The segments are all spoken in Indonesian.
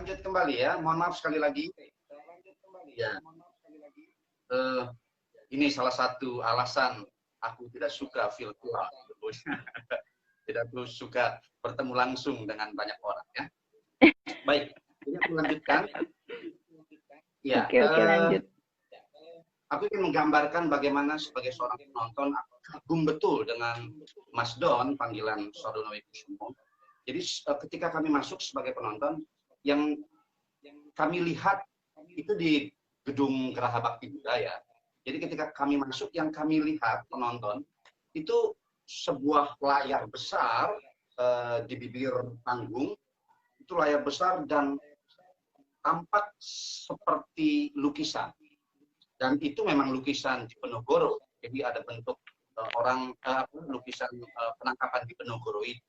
lanjut kembali ya. Mohon maaf sekali lagi. Ya. Ini salah satu alasan aku tidak suka virtual. Tidak suka bertemu langsung dengan banyak orang ya. Baik, ini aku lanjutkan. Ya, oke, lanjut. Aku ingin menggambarkan bagaimana sebagai seorang penonton aku kagum betul dengan Mas Don, panggilan Sardono Wikusumo. Jadi ketika kami masuk sebagai penonton, yang kami lihat itu di gedung Geraha Bakti Budaya. Jadi ketika kami masuk, yang kami lihat penonton itu sebuah layar besar di bibir panggung, itu layar besar dan tampak seperti lukisan. Dan itu memang lukisan Diponegoro, jadi ada bentuk lukisan penangkapan Diponegoro itu.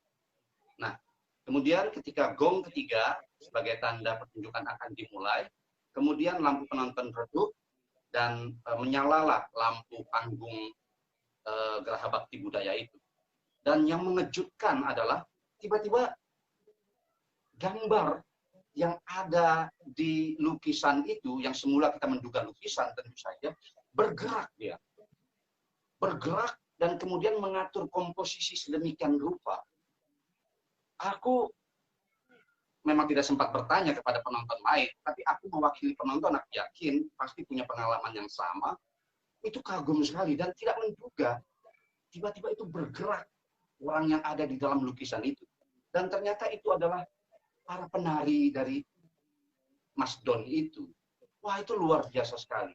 Nah, kemudian ketika gong ketiga sebagai tanda pertunjukan akan dimulai, kemudian lampu penonton redup dan menyalalah lampu panggung Geraha Bakti Budaya itu. Dan yang mengejutkan adalah tiba-tiba gambar yang ada di lukisan itu, yang semula kita menduga lukisan tentu saja, bergerak dia. Bergerak dan kemudian mengatur komposisi sedemikian rupa. Aku memang tidak sempat bertanya kepada penonton lain, tapi aku mewakili penonton, aku yakin pasti punya pengalaman yang sama. Itu kagum sekali dan tidak menduga tiba-tiba itu bergerak orang yang ada di dalam lukisan itu. Dan ternyata itu adalah para penari dari Mas Don itu. Wah, itu luar biasa sekali.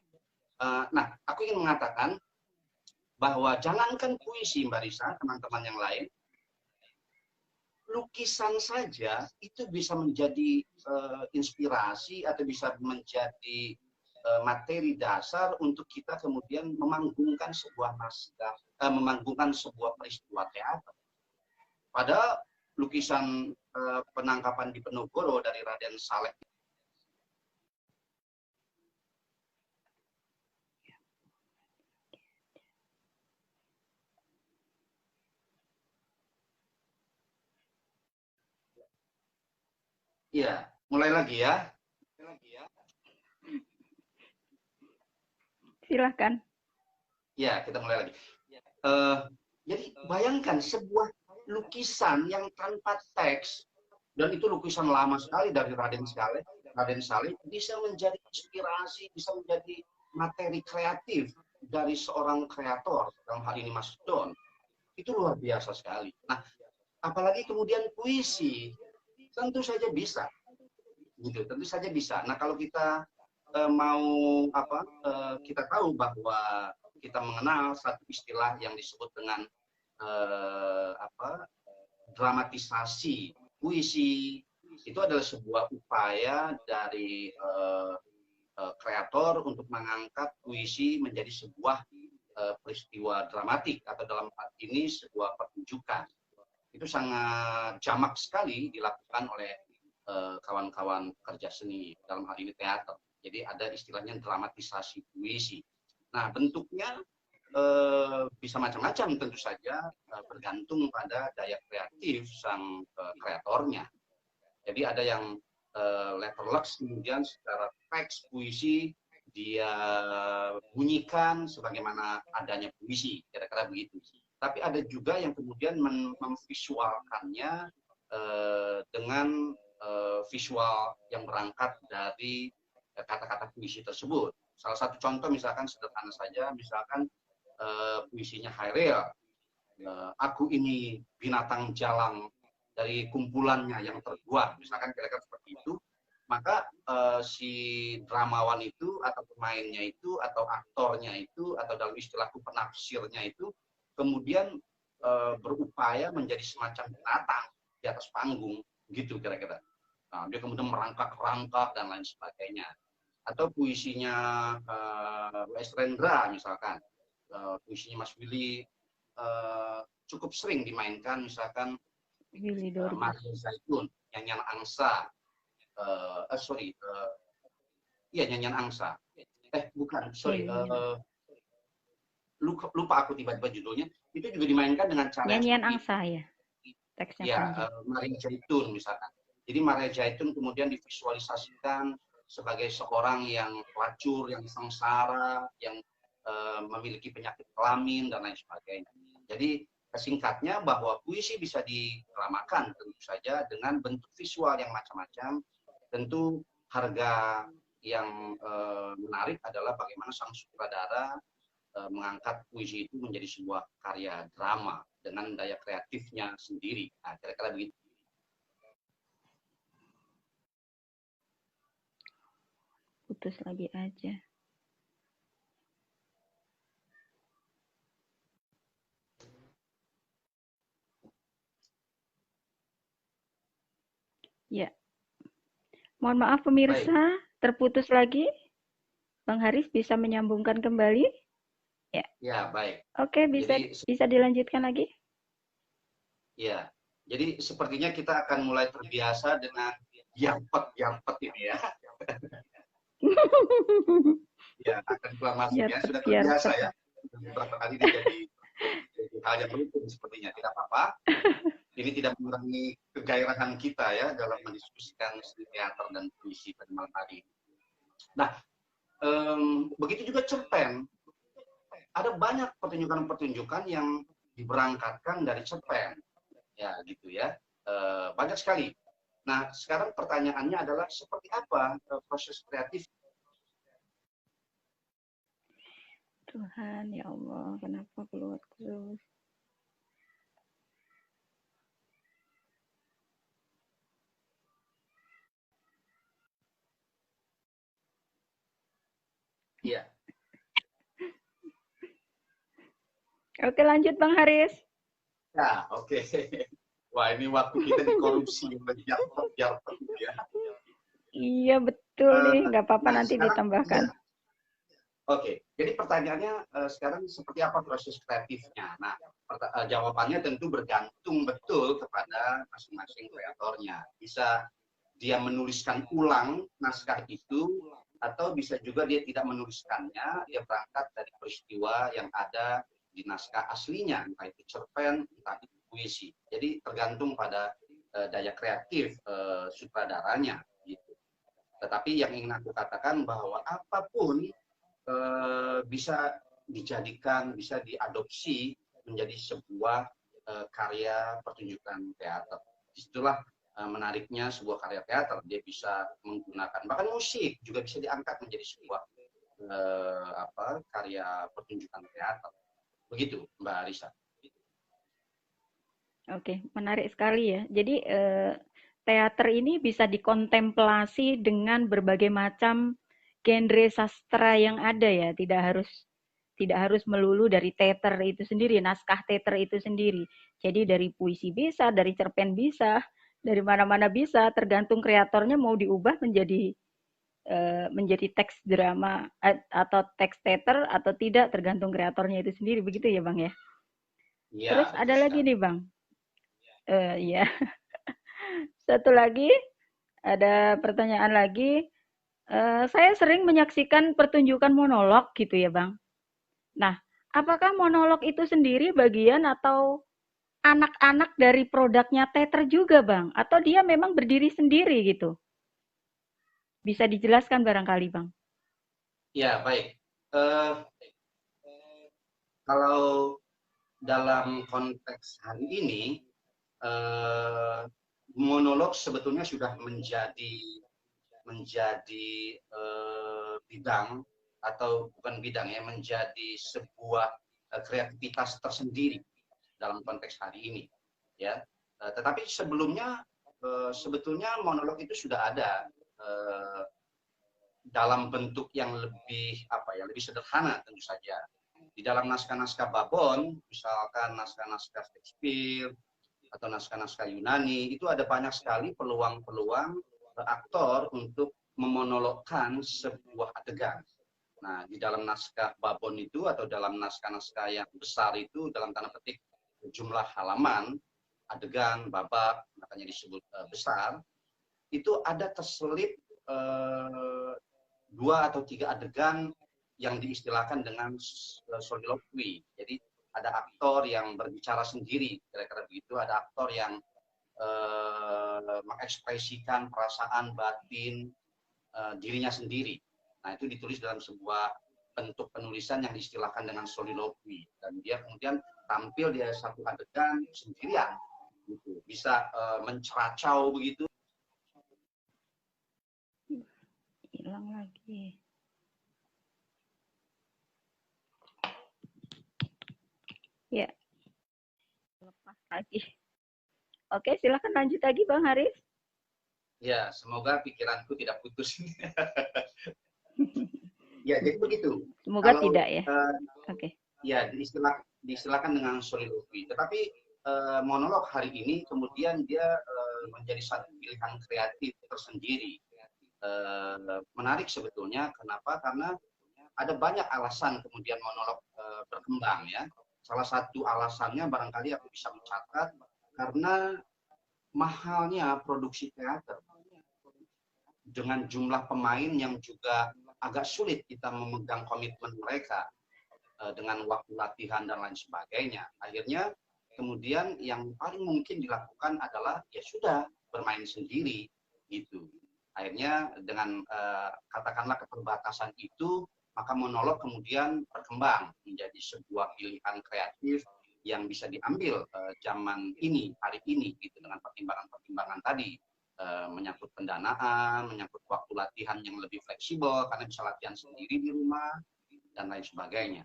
Nah, aku ingin mengatakan bahwa jangankan puisi, Mbak Risa, teman-teman yang lain, lukisan saja itu bisa menjadi inspirasi atau bisa menjadi materi dasar untuk kita kemudian memanggungkan sebuah naskah, memanggungkan sebuah peristiwa teater. Padahal lukisan penangkapan Diponegoro dari Raden Saleh ya, mulai lagi ya. Silahkan. Ya, kita mulai lagi. Jadi bayangkan sebuah lukisan yang tanpa teks, dan itu lukisan lama sekali dari Raden Saleh bisa menjadi inspirasi, bisa menjadi materi kreatif dari seorang kreator, dalam hal ini Mas Don. Itu luar biasa sekali. Nah, apalagi kemudian puisi, tentu saja bisa. Gitu, tentu saja bisa. Nah, kalau kita mau kita tahu bahwa kita mengenal satu istilah yang disebut dengan dramatisasi puisi. Itu adalah sebuah upaya dari kreator untuk mengangkat puisi menjadi sebuah peristiwa dramatik, atau dalam hal ini sebuah pertunjukan. Itu sangat jamak sekali dilakukan oleh kawan-kawan kerja seni, dalam hal ini teater. Jadi ada istilahnya dramatisasi puisi. Nah, bentuknya bisa macam-macam tentu saja, bergantung pada daya kreatif sang kreatornya. Jadi ada yang letterlux, kemudian secara teks puisi dia bunyikan sebagaimana adanya puisi, kira-kira begitu. Tapi ada juga yang kemudian memvisualkannya dengan visual yang berangkat dari kata-kata puisi tersebut. Salah satu contoh misalkan sederhana saja, misalkan puisinya Hairil, aku ini binatang jalang dari kumpulannya yang terbuat, misalkan kira-kira seperti itu. Maka si dramawan itu atau pemainnya itu atau aktornya itu atau dalam istilahku penafsirnya itu kemudian berupaya menjadi semacam binatang di atas panggung, gitu kira-kira. Nah, dia kemudian merangkak-rangkak dan lain sebagainya. Atau puisinya W.S. Rendra misalkan, puisinya Mas Willy cukup sering dimainkan, misalkan Maria Zaitun, nyanyian angsa, nyanyian angsa, bukan, lupa aku tiba-tiba judulnya. Itu juga dimainkan dengan cara nyanyian angsa ya, teksnya ya, Maria Zaitun misalkan. Jadi Maria Zaitun kemudian divisualisasikan sebagai seorang yang pelacur, yang sengsara, yang memiliki penyakit kelamin dan lain sebagainya. Jadi singkatnya bahwa puisi bisa diramakan tentu saja dengan bentuk visual yang macam-macam. Tentu harga yang menarik adalah bagaimana sang sutradara mengangkat puisi itu menjadi sebuah karya drama dengan daya kreatifnya sendiri. Nah, kira-kira begitu. Putus lagi aja. Ya. Mohon maaf pemirsa, Baik. terputus lagi. Bang Haris bisa menyambungkan kembali? Ya. Ya, baik. Oke, bisa dilanjutkan lagi? Ya. Jadi sepertinya kita akan mulai terbiasa dengan yampet ini ya. Ya, akan keluar masuk ya. Sudah terbiasa ya. Beberapa kali ini jadi hal yang rutin sepertinya. Tidak apa-apa. Ini tidak mengurangi kegairahan kita ya dalam mendiskusikan seni teater dan puisi pada malam hari ini. Nah, begitu juga cerpen. Ada banyak pertunjukan-pertunjukan yang diberangkatkan dari cerpen. Ya, gitu ya. Banyak sekali. Nah, sekarang pertanyaannya adalah seperti apa proses kreatif? Tuhan, ya Allah, kenapa keluar terus? Iya. Oke, lanjut Bang Haris. Ya, oke. Wah, ini waktu kita dikorupsi oleh jarpet ya. Iya, betul nih. Nggak apa-apa, nanti ditambahkan. Ya. Oke, jadi pertanyaannya sekarang seperti apa proses kreatifnya? Nah, jawabannya tentu bergantung betul kepada masing-masing kreatornya. Bisa dia menuliskan ulang naskah itu, atau bisa juga dia tidak menuliskannya, dia berangkat dari peristiwa yang ada di naskah aslinya, entah itu cerpen, entah itu puisi. Jadi tergantung pada daya kreatif sutradaranya. Gitu. Tetapi yang ingin aku katakan bahwa apapun bisa dijadikan, bisa diadopsi menjadi sebuah karya pertunjukan teater. Disitulah menariknya sebuah karya teater. Dia bisa menggunakan, bahkan musik juga bisa diangkat menjadi sebuah karya pertunjukan teater. Begitu, Mbak Arisa. Oke, menarik sekali ya. Jadi teater ini bisa dikontemplasi dengan berbagai macam genre sastra yang ada ya. Tidak harus melulu dari teater itu sendiri, naskah teater itu sendiri. Jadi dari puisi bisa, dari cerpen bisa, dari mana-mana bisa, tergantung kreatornya mau diubah menjadi teks drama atau teks teater atau tidak, tergantung kreatornya itu sendiri. Begitu ya, Bang ya? Ya, Terus ada lagi nih, Bang. Ya. Satu lagi, ada pertanyaan lagi. Saya sering menyaksikan pertunjukan monolog gitu ya, Bang. Nah, apakah monolog itu sendiri bagian atau anak-anak dari produknya teater juga, Bang? Atau dia memang berdiri sendiri gitu? Bisa dijelaskan barangkali, Bang? Ya, baik. Kalau dalam konteks hari ini, monolog sebetulnya sudah menjadi bidang, atau bukan bidang ya, menjadi sebuah kreativitas tersendiri dalam konteks hari ini ya. Tetapi sebelumnya sebetulnya monolog itu sudah ada dalam bentuk yang lebih sederhana tentu saja. Di dalam naskah-naskah Babon, misalkan naskah-naskah Shakespeare atau naskah-naskah Yunani, itu ada banyak sekali peluang-peluang aktor untuk memonologkan sebuah adegan. Nah, di dalam naskah Babon itu atau dalam naskah-naskah yang besar itu, dalam tanda petik jumlah halaman, adegan, babak, makanya disebut besar, itu ada terselip 2 atau 3 adegan yang diistilahkan dengan soliloquy. Jadi ada aktor yang berbicara sendiri, kira-kira begitu. Ada aktor yang mengekspresikan perasaan batin dirinya sendiri. Nah, itu ditulis dalam sebuah bentuk penulisan yang diistilahkan dengan soliloquy, dan dia kemudian tampil di satu adegan sendirian, gitu. Bisa menceracau begitu. Hilang lagi. Ya, lepas lagi. Oke, silakan lanjut lagi Bang Haris. Ya, semoga pikiranku tidak putus. Ya, jadi begitu. Semoga Kalau, tidak ya. Oke. Ya, diistilahkan dengan soliloquy. Tetapi monolog hari ini kemudian dia menjadi satu pilihan kreatif tersendiri. Menarik sebetulnya. Kenapa? Karena ada banyak alasan kemudian monolog berkembang ya. Salah satu alasannya barangkali aku bisa mencatat karena mahalnya produksi teater dengan jumlah pemain yang juga agak sulit kita memegang komitmen mereka dengan waktu latihan dan lain sebagainya. Akhirnya kemudian yang paling mungkin dilakukan adalah ya sudah bermain sendiri gitu. Akhirnya dengan katakanlah keterbatasan itu, maka monolog kemudian berkembang menjadi sebuah pilihan kreatif yang bisa diambil zaman ini, hari ini, gitu, dengan pertimbangan-pertimbangan tadi, menyangkut pendanaan, menyangkut waktu latihan yang lebih fleksibel karena bisa latihan sendiri di rumah dan lain sebagainya.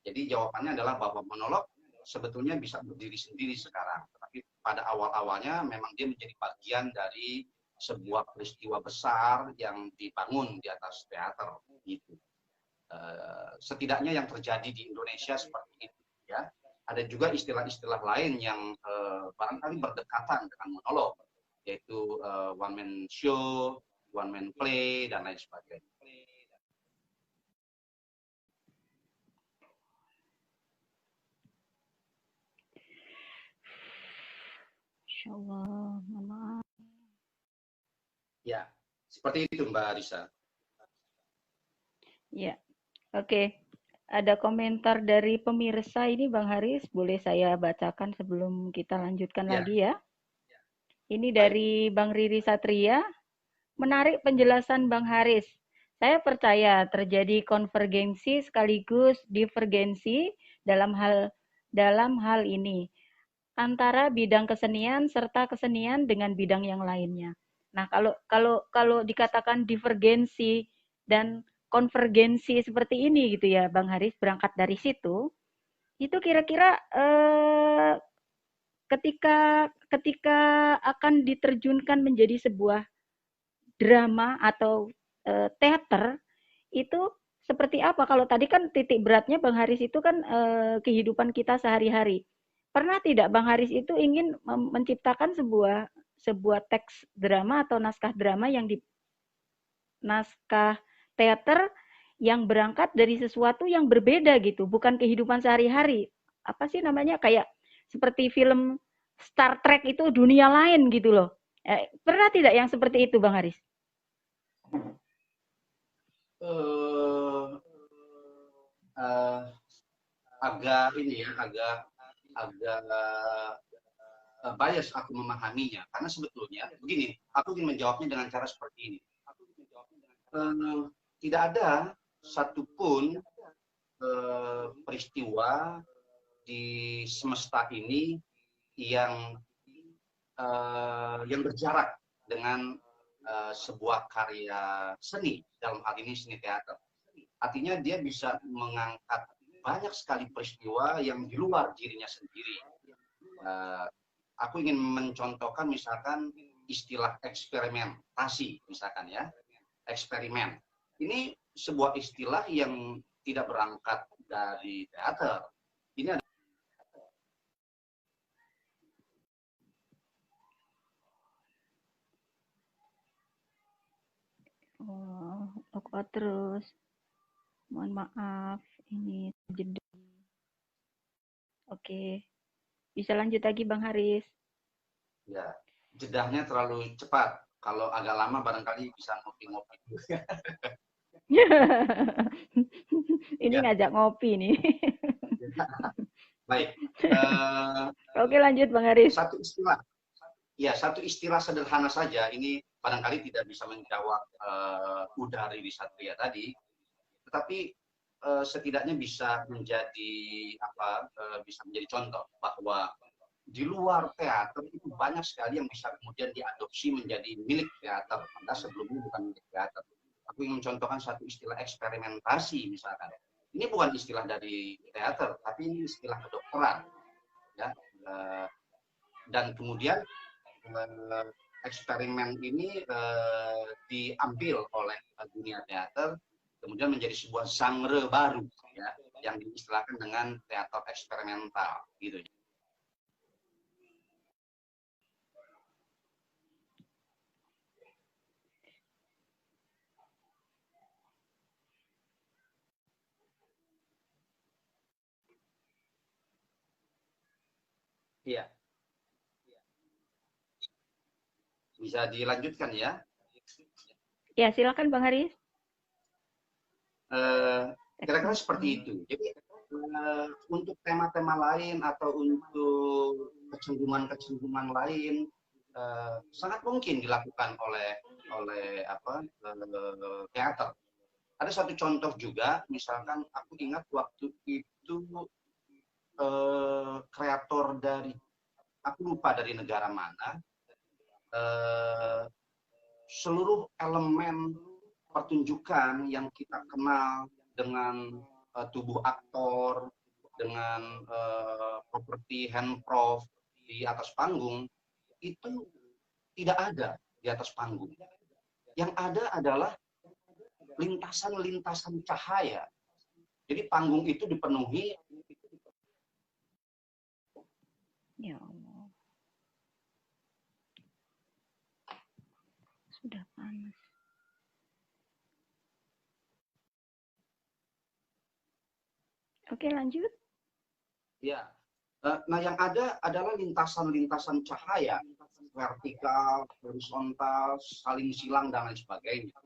Jadi jawabannya adalah bahwa monolog sebetulnya bisa berdiri sendiri sekarang, tetapi pada awal-awalnya memang dia menjadi bagian dari sebuah peristiwa besar yang dibangun di atas teater, gitu. Setidaknya yang terjadi di Indonesia seperti itu ya. Ada juga istilah-istilah lain yang barangkali berdekatan dengan monolog, yaitu one man show, one man play dan lain sebagainya. Insyaallah, maaf. Ya, seperti itu Mbak Arisa. Ya, oke. Ada komentar dari pemirsa ini Bang Haris, boleh saya bacakan sebelum kita lanjutkan lagi ya. Ini dari Bang Riri Satria. Menarik penjelasan Bang Haris. Saya percaya terjadi konvergensi sekaligus divergensi dalam hal ini antara bidang kesenian serta kesenian dengan bidang yang lainnya. Nah, kalau dikatakan divergensi dan konvergensi seperti ini gitu ya, Bang Haris, berangkat dari situ, itu kira-kira ketika akan diterjunkan menjadi sebuah drama atau teater, itu seperti apa? Kalau tadi kan titik beratnya Bang Haris itu kan kehidupan kita sehari-hari. Pernah tidak Bang Haris itu ingin menciptakan sebuah teks drama atau naskah drama naskah teater yang berangkat dari sesuatu yang berbeda gitu, bukan kehidupan sehari-hari. Apa sih namanya, kayak seperti film Star Trek itu dunia lain gitu loh. Pernah tidak yang seperti itu Bang Haris? Agak ini ya, agak bias aku memahaminya, karena sebetulnya begini, aku ingin menjawabnya dengan cara seperti ini. Tidak ada satupun peristiwa di semesta ini yang berjarak dengan sebuah karya seni, dalam hal ini seni teater. Artinya dia bisa mengangkat banyak sekali peristiwa yang di luar dirinya sendiri. Aku ingin mencontohkan misalkan istilah eksperimentasi, misalkan ya, eksperimen. Ini sebuah istilah yang tidak berangkat dari teater. Ini ada Lupa terus. Mohon maaf, ini jeda. Oke. Bisa lanjut lagi Bang Haris. Ya, jedahnya terlalu cepat. Kalau agak lama barangkali bisa ngopi-ngopi. Ini ngajak ngopi nih. Baik. Oke, lanjut Bang Haris. Satu istilah. Ya, satu istilah sederhana saja, ini barangkali tidak bisa menjawab Udari di Satria tadi, tetapi setidaknya bisa menjadi bisa menjadi contoh bahwa di luar teater itu banyak sekali yang bisa kemudian diadopsi menjadi milik teater, padahal sebelumnya bukan milik teater. Aku ingin mencontohkan satu istilah eksperimentasi misalkan. Ini bukan istilah dari teater, tapi ini istilah kedokteran, ya. Dan kemudian eksperimen ini diambil oleh dunia teater, kemudian menjadi sebuah genre baru, ya, yang diistilahkan dengan teater eksperimental, gitu. Iya, bisa dilanjutkan ya. Ya, silakan Bang Haris. Kira-kira seperti itu. Jadi untuk tema-tema lain atau untuk kecenderungan-kecenderungan lain sangat mungkin dilakukan oleh teater. Ada satu contoh juga, misalkan aku ingat waktu itu kreator dari, aku lupa dari negara mana, seluruh elemen pertunjukan yang kita kenal dengan tubuh aktor, dengan properti handproof di atas panggung, itu tidak ada di atas panggung. Yang ada adalah lintasan-lintasan cahaya. Jadi panggung itu dipenuhi. Ya Allah. Sudah panas. Oke, lanjut. Ya. Nah, yang ada adalah lintasan-lintasan cahaya, vertikal, horizontal, saling silang, dan lain sebagainya.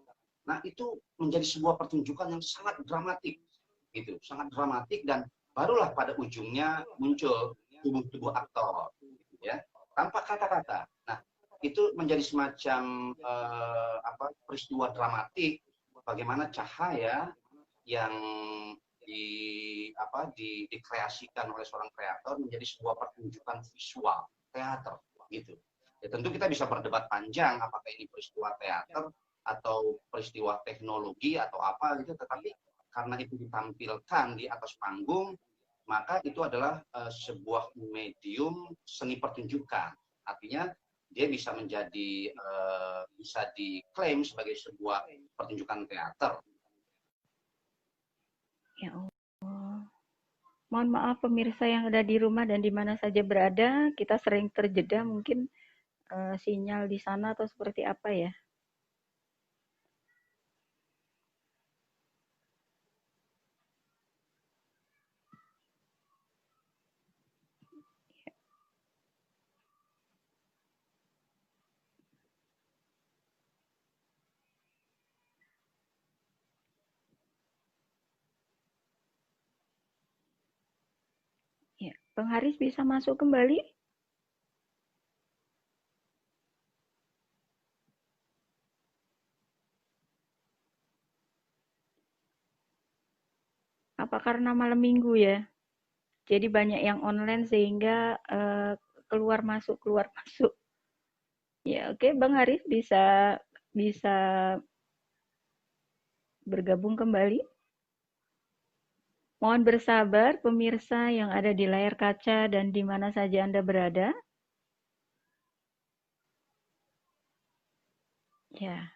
Nah, itu menjadi sebuah pertunjukan yang sangat dramatik, gitu, sangat dramatik, dan barulah pada ujungnya muncul tubuh-tubuh aktor, gitu ya, tanpa kata-kata. Nah, itu menjadi semacam peristiwa dramatik, bagaimana cahaya yang dikreasikan oleh seorang kreator menjadi sebuah pertunjukan visual teater, gitu. Ya, tentu kita bisa berdebat panjang apakah ini peristiwa teater atau peristiwa teknologi atau apa gitu, tetapi karena itu ditampilkan di atas panggung, maka itu adalah sebuah medium seni pertunjukan. Artinya dia bisa menjadi bisa diklaim sebagai sebuah pertunjukan teater. Ya Allah. Mohon maaf pemirsa yang ada di rumah dan di mana saja berada, kita sering terjeda mungkin sinyal di sana atau seperti apa ya. Ya, Bang Haris bisa masuk kembali? Apa karena malam minggu ya? Jadi banyak yang online sehingga keluar masuk keluar masuk. Ya, oke, Bang Haris bisa bisa bergabung kembali. Mohon bersabar pemirsa yang ada di layar kaca dan di mana saja Anda berada. Ya,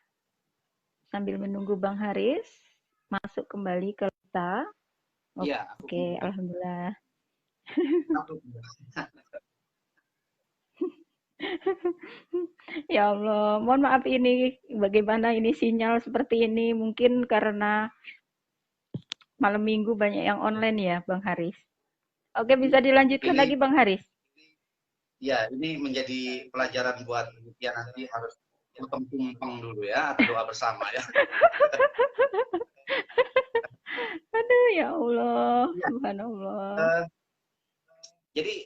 sambil menunggu Bang Haris masuk kembali ke kita. Iya, Oke, alhamdulillah. Ya Allah, mohon maaf ini bagaimana ini sinyal seperti ini mungkin karena malam minggu banyak yang online ya, Bang Haris. Oke, bisa dilanjutkan lagi Bang Haris. Ya, ini menjadi pelajaran buat panitia, nanti harus potong tumpeng dulu ya, atau doa bersama ya. Aduh, ya Allah, subhanallah. Jadi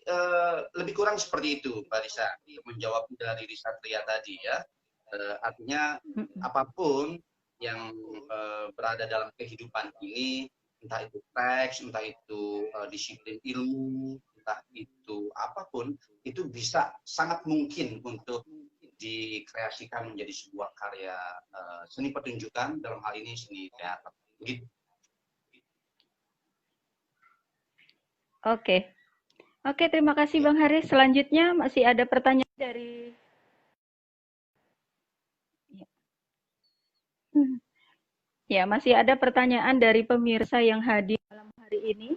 lebih kurang seperti itu, Mbak Risa, untuk menjawab dari Risa Tria tadi ya. Artinya apapun yang berada dalam kehidupan ini, entah itu teks, entah itu disiplin ilmu, entah itu apapun, itu bisa sangat mungkin untuk dikreasikan menjadi sebuah karya seni pertunjukan, dalam hal ini seni teater. Begitu. Oke. Oke, terima kasih Bang Haris. Selanjutnya masih ada pertanyaan dari ya, masih ada pertanyaan dari pemirsa yang hadir malam hari ini.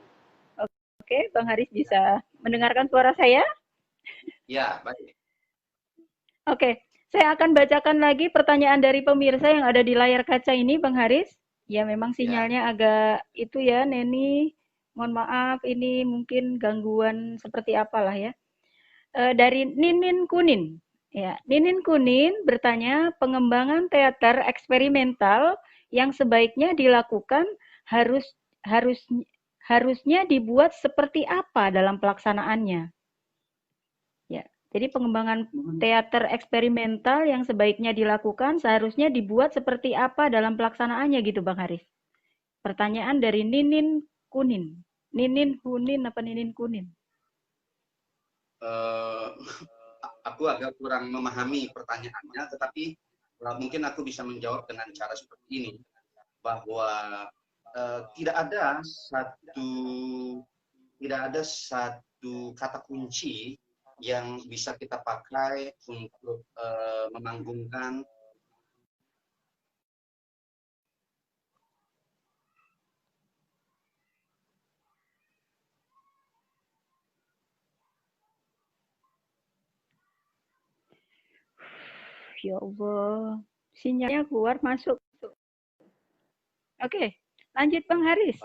Oke, Bang Haris bisa mendengarkan suara saya? Ya, baik. Oke, saya akan bacakan lagi pertanyaan dari pemirsa yang ada di layar kaca ini, Bang Haris. Ya, memang Ya. sinyalnya agak itu ya, Neni. Mohon maaf, ini mungkin gangguan seperti apalah ya. Dari Ninin Kunin. Ya, Ninin Kunin bertanya, pengembangan teater eksperimental yang sebaiknya dilakukan harus harus harusnya dibuat seperti apa dalam pelaksanaannya? Ya, jadi pengembangan teater eksperimental yang sebaiknya dilakukan seharusnya dibuat seperti apa dalam pelaksanaannya gitu Bang Haris. Pertanyaan dari Ninin Kunin. Ninin Hunin apa Ninin Kunin? Aku agak kurang memahami pertanyaannya, tetapi mungkin aku bisa menjawab dengan cara seperti ini, bahwa tidak ada satu kata kunci yang bisa kita pakai untuk memanggungkan Ya Allah, sinyalnya keluar masuk. Oke, lanjut Bang Haris.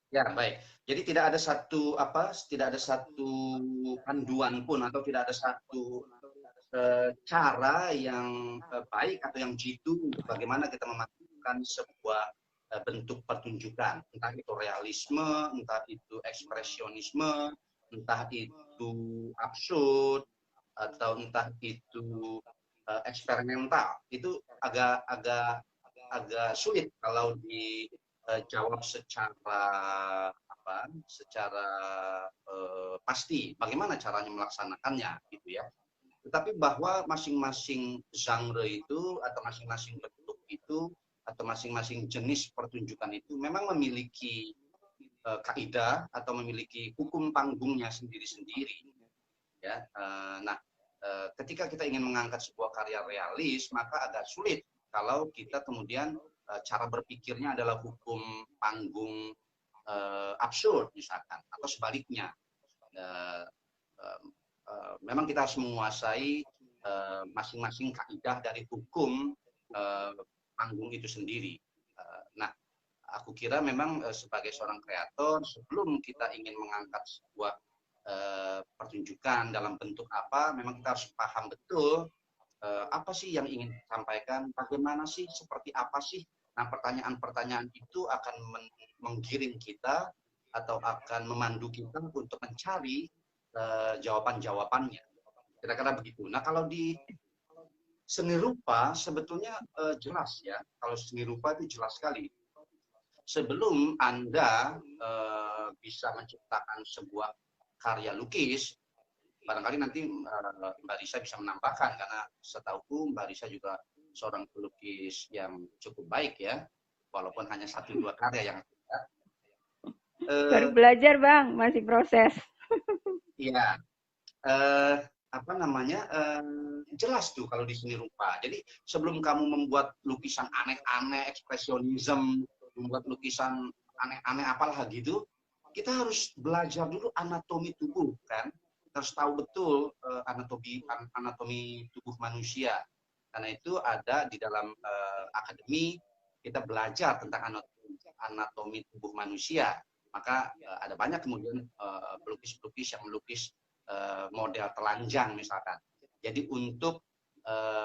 Ya, baik. Jadi tidak ada satu panduan pun, atau tidak ada satu cara yang baik atau yang jitu untuk bagaimana kita memastikan sebuah bentuk pertunjukan, entah itu realisme, entah itu ekspresionisme, entah itu absurd, atau entah itu eksperimental. Itu agak sulit kalau dijawab secara pasti bagaimana caranya melaksanakannya gitu ya. Tetapi bahwa masing-masing genre itu, atau masing-masing bentuk itu, atau masing-masing jenis pertunjukan itu memang memiliki kaidah atau memiliki hukum panggungnya sendiri-sendiri ya. Nah, ketika kita ingin mengangkat sebuah karya realis, maka agak sulit kalau kita kemudian cara berpikirnya adalah hukum panggung absurd misalkan, atau sebaliknya. Memang kita harus menguasai masing-masing kaidah dari hukum panggung itu sendiri. Nah, aku kira memang sebagai seorang kreator, sebelum kita ingin mengangkat sebuah pertunjukan dalam bentuk apa, memang kita harus paham betul apa sih yang ingin disampaikan, bagaimana sih, seperti apa sih. Nah, pertanyaan-pertanyaan itu akan menggiring kita atau akan memandu kita untuk mencari jawaban-jawabannya. Kira-kira begitu. Nah, kalau di seni rupa sebetulnya jelas ya. Kalau seni rupa itu jelas sekali. Sebelum Anda bisa menciptakan sebuah karya lukis, barangkali nanti Mbak Risa bisa menambahkan, karena setahuku Mbak Risa juga seorang pelukis yang cukup baik ya, walaupun hanya 1-2 karya yang ada. Baru belajar Bang, masih proses. Iya, jelas tuh kalau di seni rupa. Jadi sebelum kamu membuat lukisan aneh-aneh, ekspresionisme, membuat lukisan aneh-aneh apalah gitu, kita harus belajar dulu anatomi tubuh kan. Kita harus tahu betul anatomi tubuh manusia. Karena itu ada di dalam akademi, kita belajar tentang anatomi tubuh manusia. Maka ada banyak kemudian pelukis-pelukis yang melukis model telanjang misalkan. Jadi untuk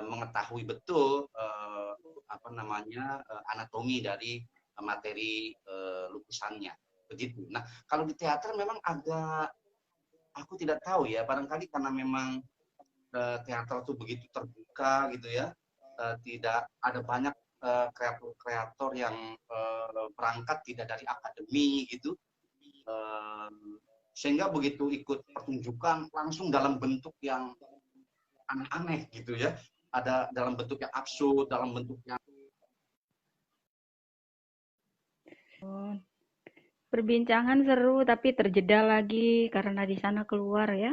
mengetahui betul anatomi dari materi lukisannya. Begitu. Nah, kalau di teater memang agak aku tidak tahu ya, barangkali karena memang teater itu begitu terbuka gitu ya, tidak ada banyak kreator-kreator yang berangkat tidak dari akademi gitu, sehingga begitu ikut pertunjukan langsung dalam bentuk yang aneh-aneh gitu ya, ada dalam bentuk yang absurd, dalam bentuk yang perbincangan seru tapi terjeda lagi karena di sana keluar ya.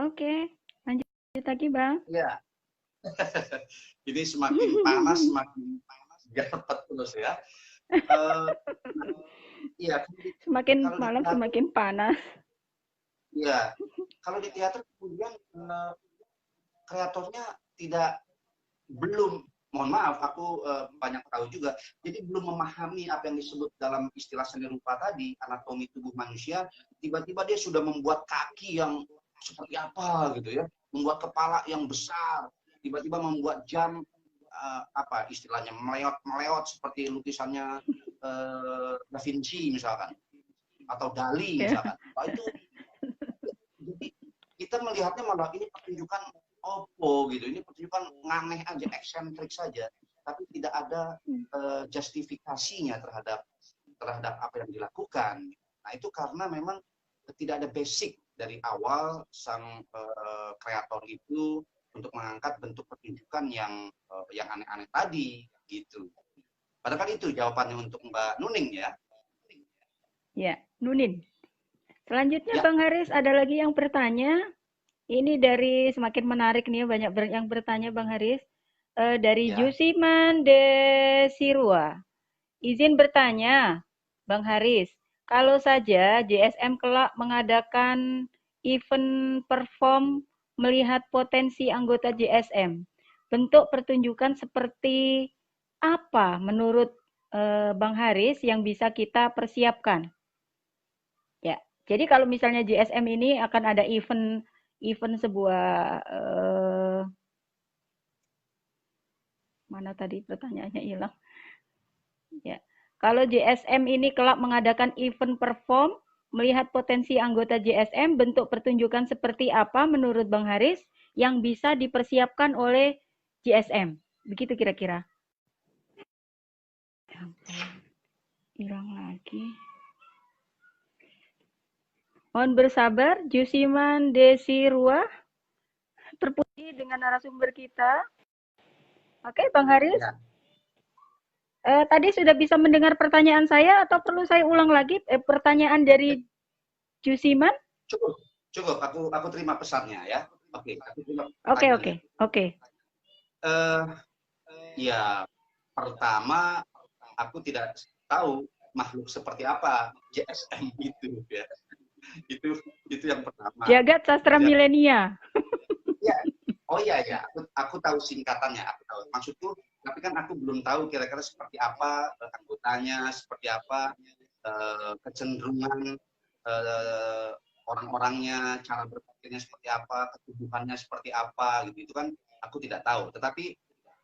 Oke, lanjut lagi Bang. ya. Ini semakin panas biar cepat terus ya. Iya. Semakin malam semakin panas. Iya. Kalau di teater kemudian kreatornya mohon maaf, aku banyak tahu juga, jadi belum memahami apa yang disebut dalam istilah seni rupa tadi, anatomi tubuh manusia, tiba-tiba dia sudah membuat kaki yang seperti apa gitu ya, membuat kepala yang besar, tiba-tiba membuat jam apa istilahnya meleot seperti lukisannya Da Vinci misalkan, atau Dali misalkan. Nah, itu jadi kita melihatnya malah ini pertunjukan opo gitu, ini pertunjukan nganeh aja, eksentrik saja, tapi tidak ada justifikasinya terhadap apa yang dilakukan. Nah itu karena memang tidak ada basic dari awal sang kreator itu untuk mengangkat bentuk pertunjukan yang aneh-aneh tadi gitu. Padahal itu jawabannya untuk Mbak Nuning ya. Ya, Nunin. Selanjutnya ya. Bang Haris, ada lagi yang bertanya. Ini dari semakin menarik nih, banyak yang bertanya Bang Haris. Dari ya. Jusiman Desirua. Izin bertanya, Bang Haris, kalau saja JSM kelak mengadakan event perform melihat potensi anggota JSM, bentuk pertunjukan seperti apa menurut Bang Haris yang bisa kita persiapkan? Ya, jadi kalau misalnya JSM ini akan ada event sebuah mana tadi pertanyaannya hilang. Ya. Kalau JSM ini kelak mengadakan event perform melihat potensi anggota JSM, bentuk pertunjukan seperti apa menurut Bang Haris yang bisa dipersiapkan oleh JSM? Begitu kira-kira. Hilang lagi. Mohon bersabar, Jusiman Desirua terpuji dengan narasumber kita. Oke, Bang Haris. Ya. Tadi sudah bisa mendengar pertanyaan saya atau perlu saya ulang lagi pertanyaan dari Jusiman? Cukup. Aku terima pesannya ya. Oke. Ya, pertama aku tidak tahu makhluk seperti apa JSM itu ya. Itu yang pertama. Jagat Sastra Milenia. Ya. Oh iya ya, aku tahu singkatannya, aku tahu. Maksudku, tapi kan aku belum tahu kira-kira seperti apa anggotanya, seperti apa kecenderungan orang-orangnya, cara berpikirnya seperti apa, ketubuhannya seperti apa, gitu. Itu kan aku tidak tahu. Tetapi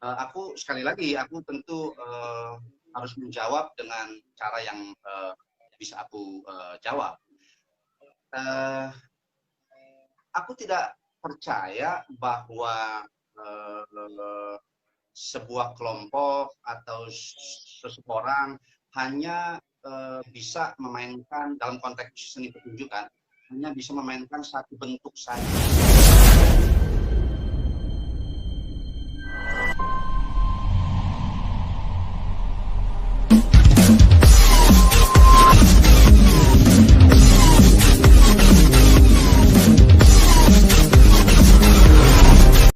aku sekali lagi, aku tentu harus menjawab dengan cara yang bisa aku jawab. Aku tidak percaya bahwa sebuah kelompok atau seseorang hanya bisa memainkan dalam konteks seni pertunjukan, hanya bisa memainkan satu bentuk saja.